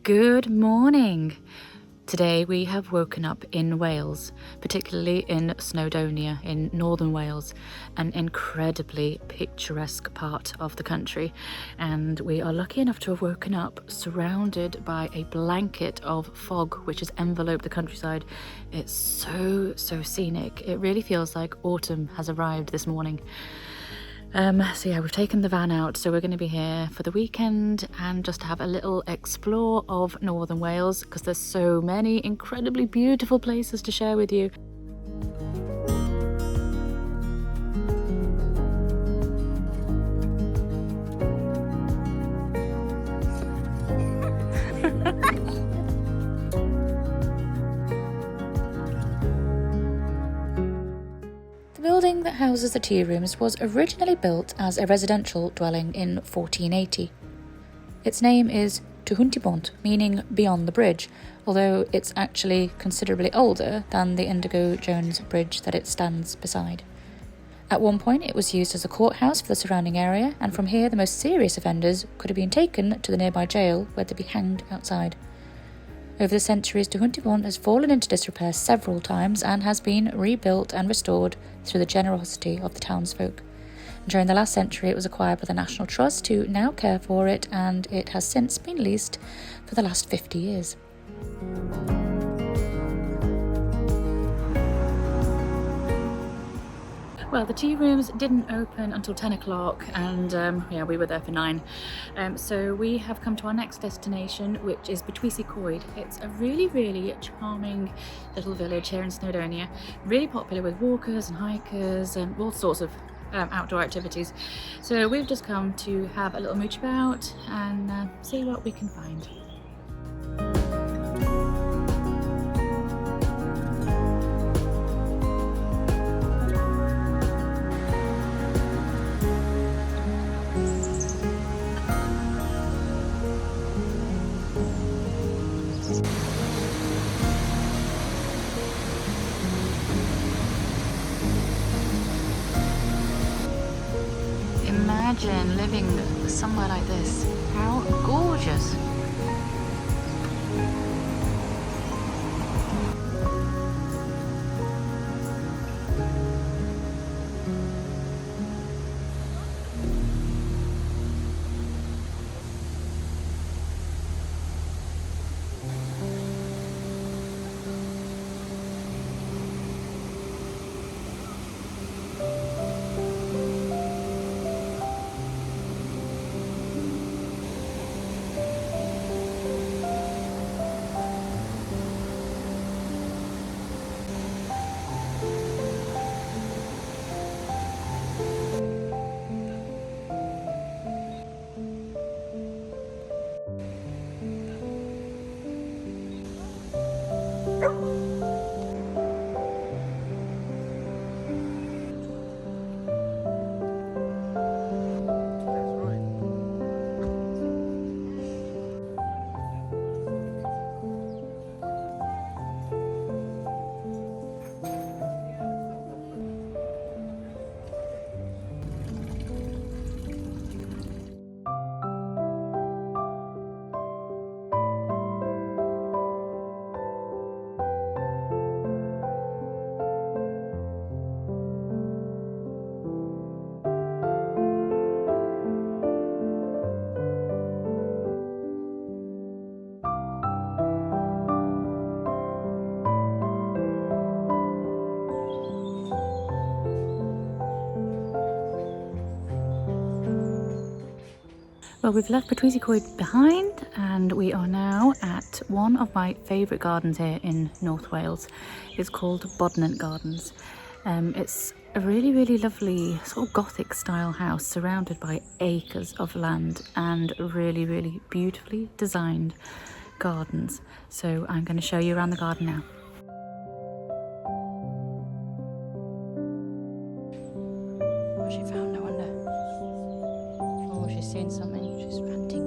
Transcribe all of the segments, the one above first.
Good morning. Today we have woken up in Wales, particularly in Snowdonia in northern Wales, an incredibly picturesque part of the country, and we are lucky enough to have woken up surrounded by a blanket of fog which has enveloped the countryside. It's so scenic. It really feels like autumn has arrived this morning. So yeah, we've taken the van out, so we're going to be here for the weekend and just have a little explore of northern Wales because there's so many incredibly beautiful places to share with you. The building that houses the tea rooms was originally built as a residential dwelling in 1480. Its name is Hwnt I'r Bont, meaning beyond the bridge, although it's actually considerably older than the Indigo Jones Bridge that it stands beside. At one point it was used as a courthouse for the surrounding area, and from here the most serious offenders could have been taken to the nearby jail where they'd be hanged outside. Over the centuries, Hwnt I'r Bont has fallen into disrepair several times and has been rebuilt and restored through the generosity of the townsfolk. During the last century, it was acquired by the National Trust, who now care for it, and it has since been leased for the last 50 years. Well, the tea rooms didn't open until 10 o'clock and we were there for 9. So we have come to our next destination, which is Betwys-y-Coed. It's a really charming little village here in Snowdonia, really popular with walkers and hikers and all sorts of outdoor activities. So we've just come to have a little mooch about and see what we can find. Imagine living somewhere like this. How gorgeous! Well, we've left Betwys-y-Coed behind and we are now at one of my favourite gardens here in North Wales. It's called Bodnant Gardens. It's a really lovely sort of Gothic style house surrounded by acres of land and really beautifully designed gardens. So I'm going to show you around the garden now. What's she found, I wonder? Oh, she's seeing something. She's ranting.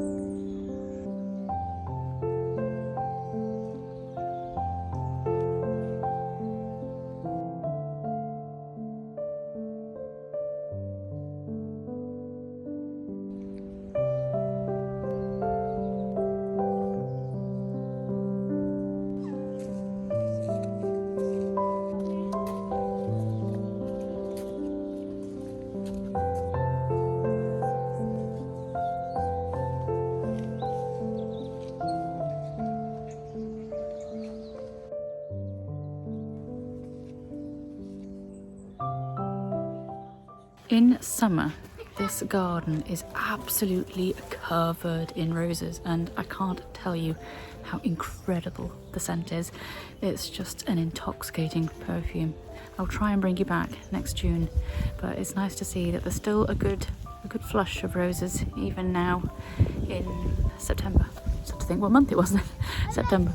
In summer, this garden is absolutely covered in roses, and I can't tell you how incredible the scent is. It's just an intoxicating perfume. I'll try and bring you back next June, but it's nice to see that there's still a good flush of roses even now in September. So to think what month it was then. September.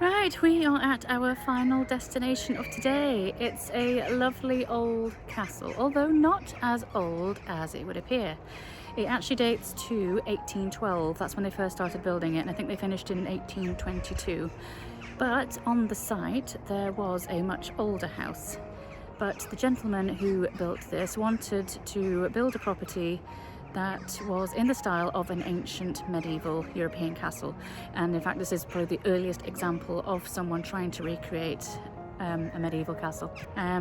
Right, we are at our final destination of today. It's a lovely old castle, although not as old as it would appear. It actually dates to 1812, that's when they first started building it, and I think they finished in 1822. But on the site there was a much older house. But the gentleman who built this wanted to build a property that was in the style of an ancient medieval European castle, and in fact this is probably the earliest example of someone trying to recreate a medieval castle.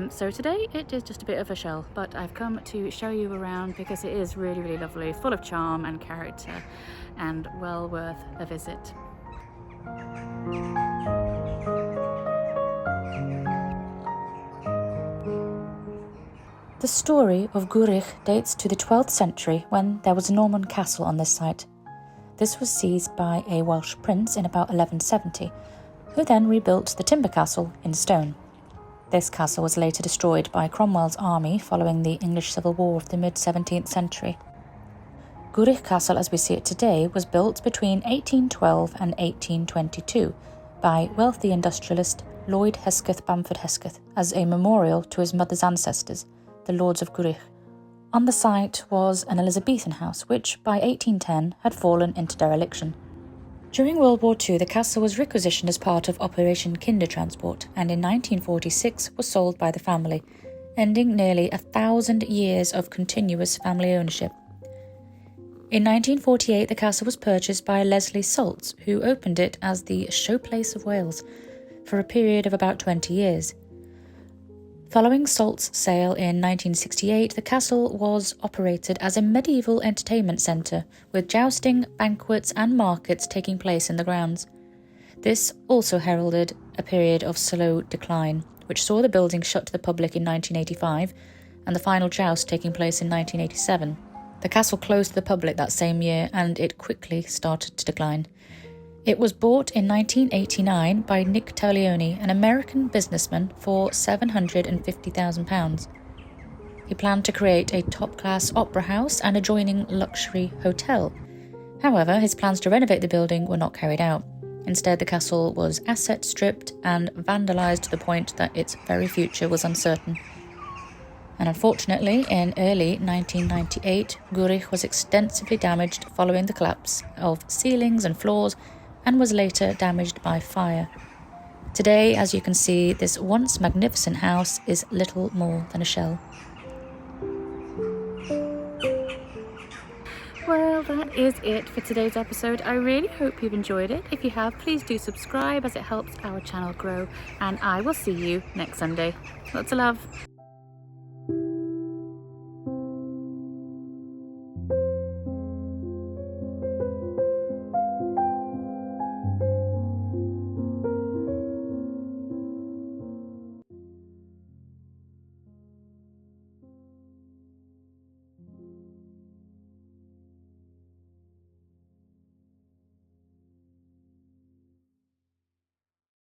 So today it is just a bit of a shell, but I've come to show you around because it is really lovely, full of charm and character, and well worth a visit. The story of Gwrych dates to the 12th century when there was a Norman castle on this site. This was seized by a Welsh prince in about 1170, who then rebuilt the timber castle in stone. This castle was later destroyed by Cromwell's army following the English Civil War of the mid-17th century. Gwrych Castle as we see it today was built between 1812 and 1822 by wealthy industrialist Lloyd Hesketh Bamford Hesketh as a memorial to his mother's ancestors, the Lords of Gwrych. On the site was an Elizabethan house which by 1810 had fallen into dereliction. During World War II the castle was requisitioned as part of Operation Kindertransport, and in 1946 was sold by the family, ending nearly 1,000 years of continuous family ownership. In 1948 the castle was purchased by Leslie Salts, who opened it as the Showplace of Wales for a period of about 20 years. Following Salt's sale in 1968, the castle was operated as a medieval entertainment centre, with jousting, banquets and markets taking place in the grounds. This also heralded a period of slow decline, which saw the building shut to the public in 1985 and the final joust taking place in 1987. The castle closed to the public that same year and it quickly started to decline. It was bought in 1989 by Nick Taglioni, an American businessman, for £750,000. He planned to create a top-class opera house and adjoining luxury hotel. However, his plans to renovate the building were not carried out. Instead, the castle was asset stripped and vandalised to the point that its very future was uncertain. And unfortunately, in early 1998, Gwrych was extensively damaged following the collapse of ceilings and floors, and was later damaged by fire. Today, as you can see, this once magnificent house is little more than a shell. Well, that is it for today's episode. I really hope you've enjoyed it. If you have, please do subscribe as it helps our channel grow, and I will see you next Sunday. Lots of love.